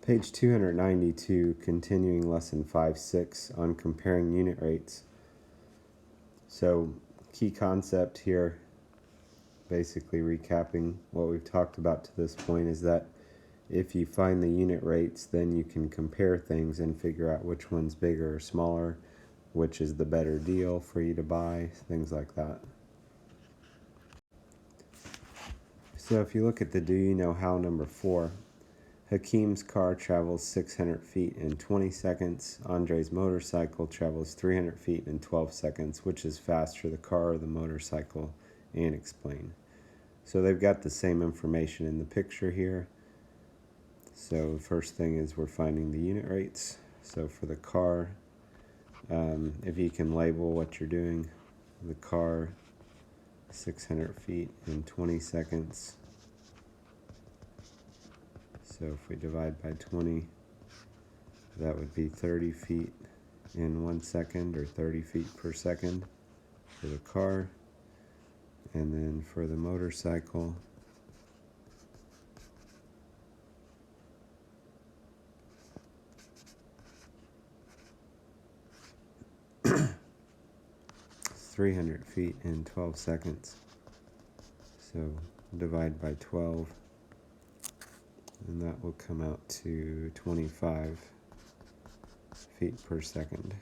Page 292, continuing lesson 5.6 on comparing unit rates. So, key concept here, basically recapping what we've talked about to this point, is that if you find the unit rates, then you can compare things and figure out which one's bigger or smaller, which is the better deal for you to buy, things like that. So if you look at the do you know how number 4, Hakeem's car travels 600 feet in 20 seconds. Andre's motorcycle travels 300 feet in 12 seconds. Which is faster, the car or the motorcycle? And explain. So they've got the same information in the picture here. So first thing is we're finding the unit rates. So for the car, if you can label what you're doing, the car 600 feet in 20 seconds. So if we divide by 20, that would be 30 feet in 1 second, or 30 feet per second for the car. And then for the motorcycle, it's 300 feet in 12 seconds. So divide by 12. And that will come out to 25 feet per second.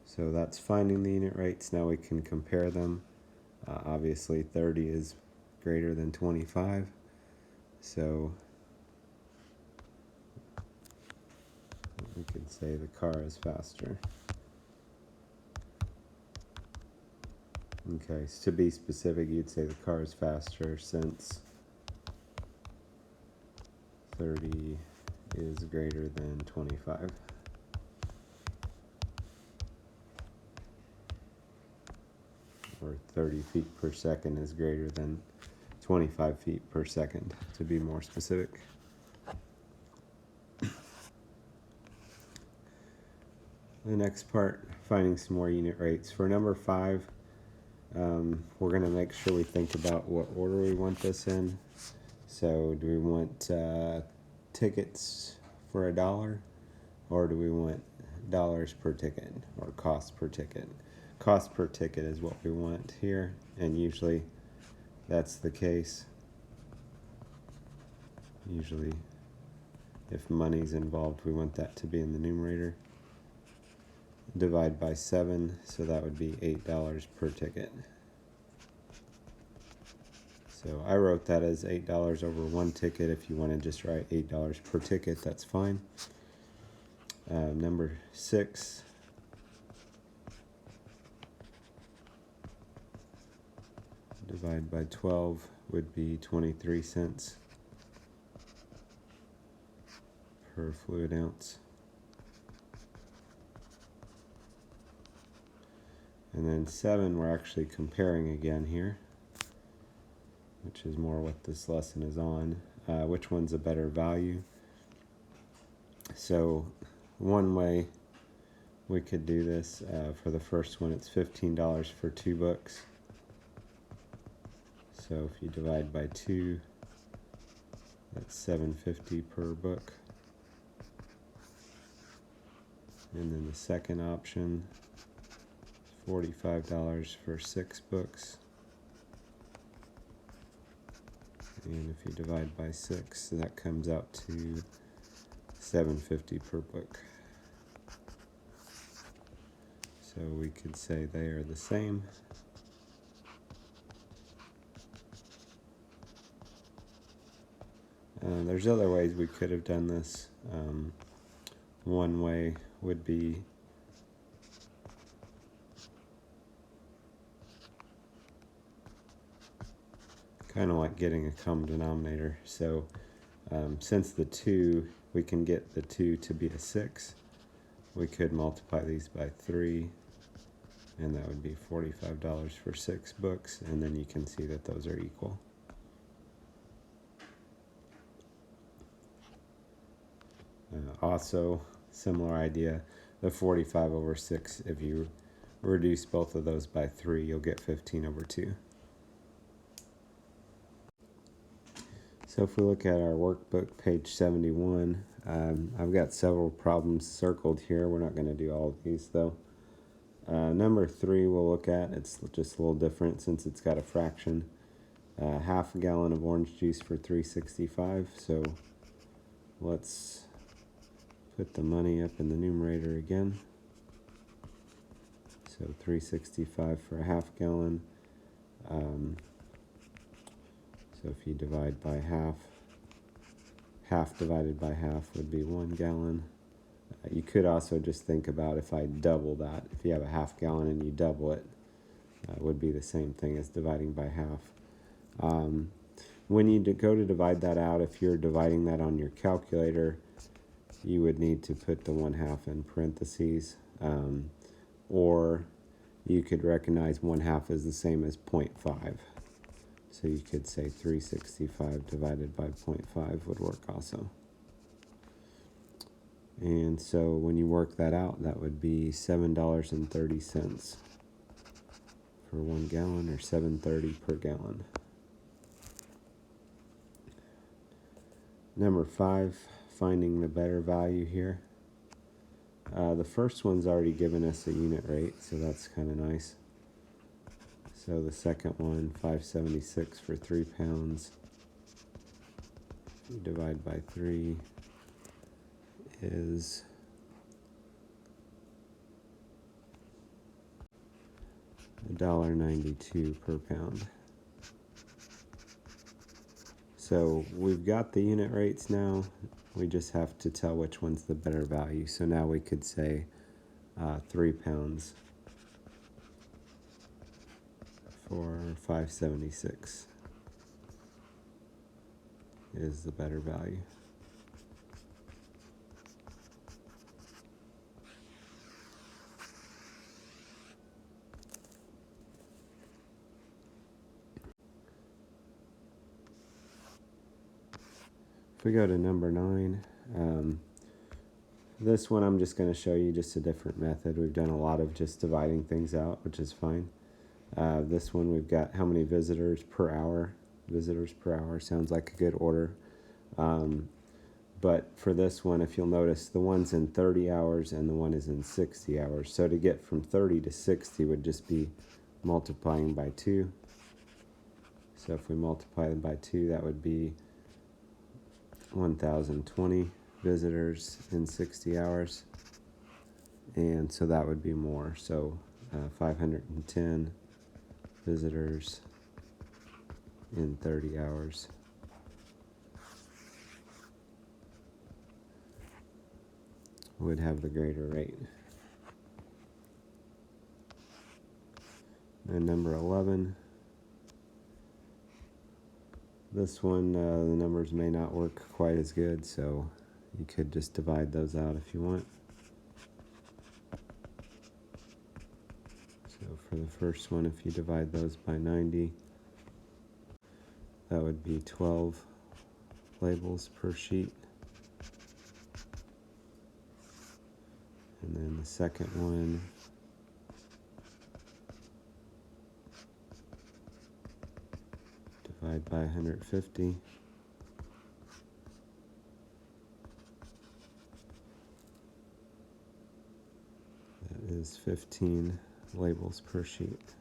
So that's finding the unit rates. Now we can compare them. Obviously 30 is greater than 25. So we could say the car is faster. Okay, so to be specific, you'd say the car is faster since 30 is greater than 25. Or 30 feet per second is greater than 25 feet per second, to be more specific. The next part, finding some more unit rates. For number 5, we're going to make sure we think about what order we want this in. So do we want tickets for $1, or do we want dollars per ticket, or cost per ticket? Cost per ticket is what we want here, and usually that's the case. Usually if money's involved, we want that to be in the numerator. Divide by 7, so that would be $8 per ticket. So I wrote that as $8 over 1 ticket. If you want to just write $8 per ticket, that's fine. Number 6. Divide by 12 would be 23 cents per fluid ounce. And then 7, we're actually comparing again here, which is more what this lesson is on. Which one's a better value? So one way we could do this, for the first one, it's $15 for 2 books. So if you divide by 2, that's $7.50 per book. And then the second option, $45 for 6 books. And if you divide by 6, that comes out to $7.50 per book. So we could say they are the same. There's other ways we could have done this. One way would be kind of like getting a common denominator. So since the 2, we can get the 2 to be a 6, we could multiply these by 3, and that would be $45 for 6 books, and then you can see that those are equal. Also, similar idea, the 45 over 6, if you reduce both of those by 3, you'll get 15 over 2. So if we look at our workbook, page 71, I've got several problems circled here. We're not going to do all of these though. Number 3 we'll look at. It's just a little different since it's got a fraction. Half a gallon of orange juice for $3.65. So let's put the money up in the numerator again. So $3.65 for a half gallon. So if you divide by half, half divided by half would be 1 gallon. You could also just think about if I double that. If you have a half gallon and you double it, it would be the same thing as dividing by half. When you go to divide that out, if you're dividing that on your calculator, you would need to put the 1/2 in parentheses. Or you could recognize 1/2 is the same as 0.5. So you could say 365 divided by 0.5 would work also. And so when you work that out, that would be $7.30 for 1 gallon, or $7.30 per gallon. Number 5, finding the better value here. The first one's already given us a unit rate, so that's kind of nice. So the second one, 5.76 for 3 pounds. You divide by 3 is $1.92 per pound. So we've got the unit rates now. We just have to tell which one's the better value. So now we could say 3 pounds for 5.76 is the better value. If we go to number 9, this one I'm just going to show you just a different method. We've done a lot of just dividing things out, which is fine. This one we've got how many visitors per hour. Visitors per hour sounds like a good order. But for this one, if you'll notice, the one's in 30 hours and the one is in 60 hours. So to get from 30 to 60 would just be multiplying by 2. So if we multiply them by 2, that would be 1,020 visitors in 60 hours. And so that would be more. So 510 visitors in 30 hours. Would have the greater rate. And number 11. This one, the numbers may not work quite as good, so you could just divide those out if you want. So for the first one, if you divide those by 90, that would be 12 labels per sheet. And then the second one, divide by 150. That is 15 labels per sheet.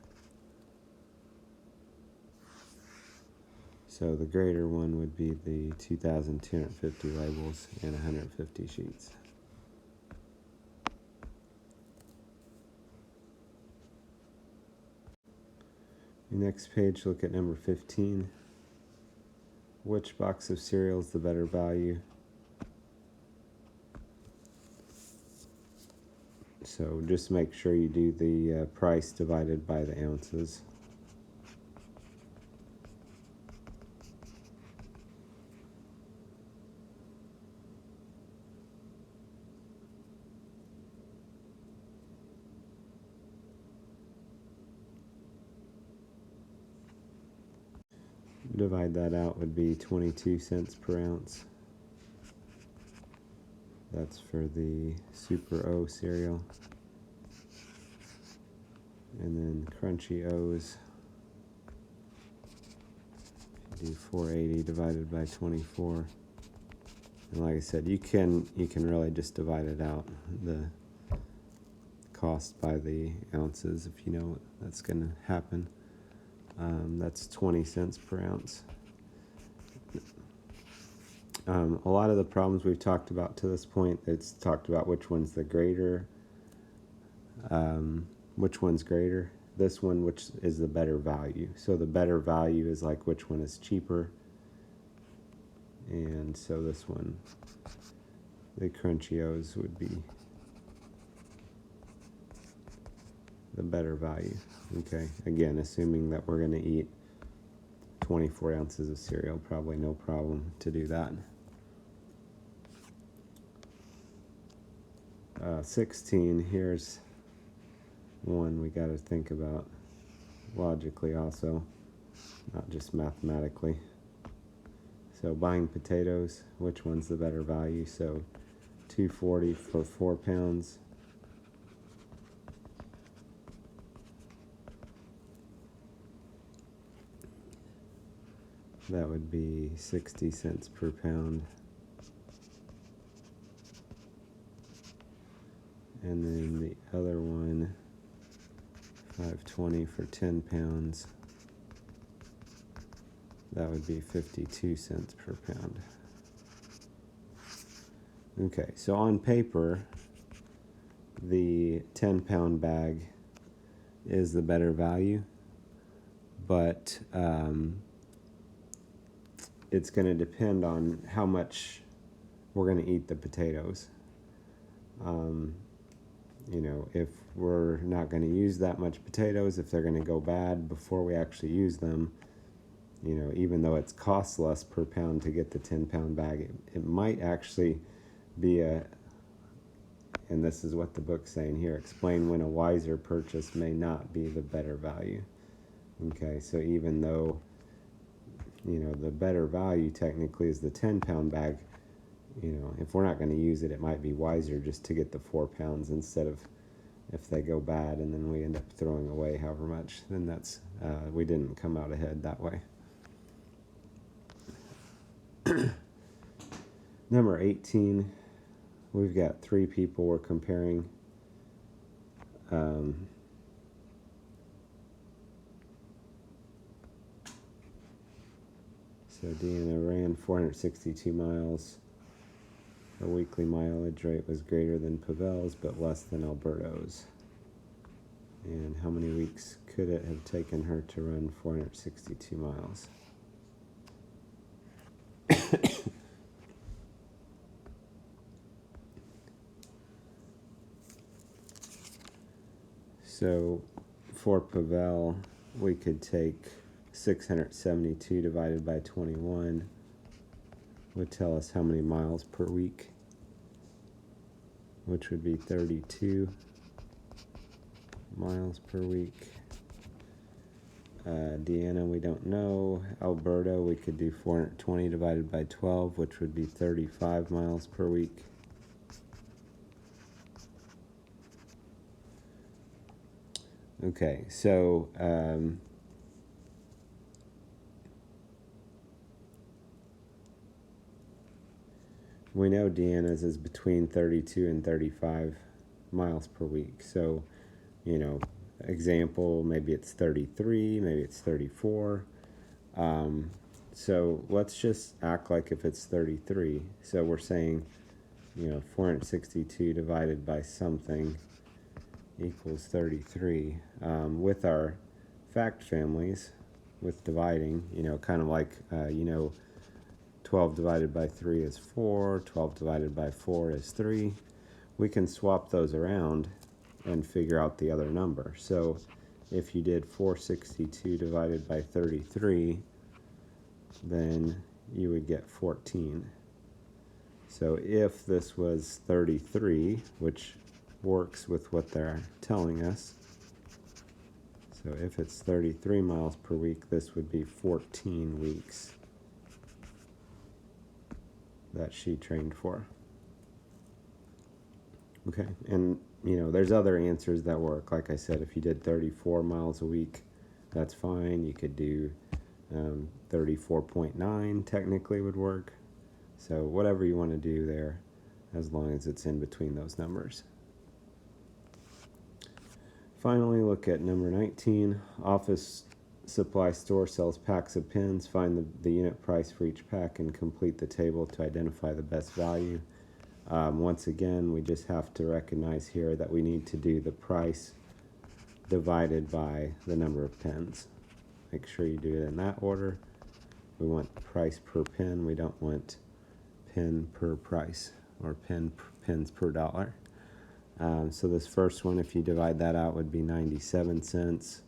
So the greater one would be the 2,250 labels and 150 sheets. Next page, look at number 15. Which box of cereal is the better value? So just make sure you do the price divided by the ounces. Divide that out would be 22 cents per ounce. That's for the Super O cereal. And then Crunchy O's, Do 480 divided by 24. And like I said, you can really just divide it out, the cost by the ounces, if you know that's going to happen. That's 20 cents per ounce. A lot of the problems we've talked about to this point, it's talked about which one's the greater, which one's greater. This one, which is the better value. So the better value is like which one is cheaper. And so this one, the Crunchios, would be the better value. Okay, again, assuming that we're going to eat 24 ounces of cereal, probably no problem to do that. 16, here's one we got to think about logically also, not just mathematically. So buying potatoes, which one's the better value? So $2.40 for 4 pounds. That would be 60 cents per pound. And then the other one, $5.20 for 10 pounds. That would be 52 cents per pound. Okay, so on paper, the 10-pound bag is the better value, but it's going to depend on how much we're going to eat the potatoes. You know, if we're not going to use that much potatoes, if they're going to go bad before we actually use them, you know, even though it's costs less per pound to get the 10-pound bag, it might actually be and this is what the book's saying here, explain when a wiser purchase may not be the better value. Okay, so even though, you know, the better value technically is the 10-pound bag, you know, if we're not going to use it, it might be wiser just to get the 4 pounds instead of, if they go bad and then we end up throwing away however much, then that's, we didn't come out ahead that way. Number 18, we've got 3 people we're comparing. So Deanna ran 462 miles. Her weekly mileage rate was greater than Pavel's, but less than Alberto's. And how many weeks could it have taken her to run 462 miles? So for Pavel, we could take 672 divided by 21 would tell us how many miles per week, which would be 32 miles per week. Deanna, we don't know. Alberto, we could do 420 divided by 12, which would be 35 miles per week. Okay, so we know Deanna's is between 32 and 35 miles per week. So, you know, example, maybe it's 33, maybe it's 34. So let's just act like if it's 33. So we're saying, you know, 462 divided by something equals 33. With our fact families, with dividing, you know, kind of like, you know, 12 divided by 3 is 4, 12 divided by 4 is 3. We can swap those around and figure out the other number. So if you did 462 divided by 33, then you would get 14. So if this was 33, which works with what they're telling us, so if it's 33 miles per week, this would be 14 weeks that she trained for. Okay, and you know, there's other answers that work. Like I said, if you did 34 miles a week, that's fine. You could do 34.9 technically would work. So whatever you want to do there, as long as it's in between those numbers. Finally, look at number 19. Office supply store sells packs of pens. Find the unit price for each pack and complete the table to identify the best value. Once again, we just have to recognize here that we need to do the price divided by the number of pens. Make sure you do it in that order. We want price per pen. We don't want pen per price or pens per dollar. So this first one, if you divide that out, would be 97 cents.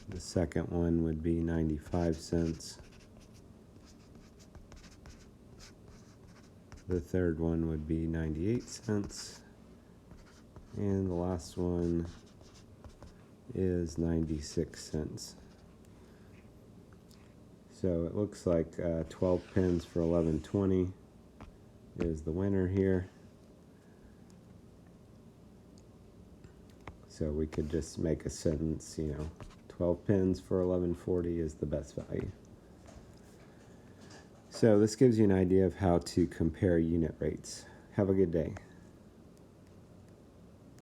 The second one would be 95 cents. The third one would be 98 cents. And the last one is 96 cents. So it looks like 12 pens for $11.20 is the winner here. So we could just make a sentence, 12 pens for $11.40 is the best value. So this gives you an idea of how to compare unit rates. Have a good day.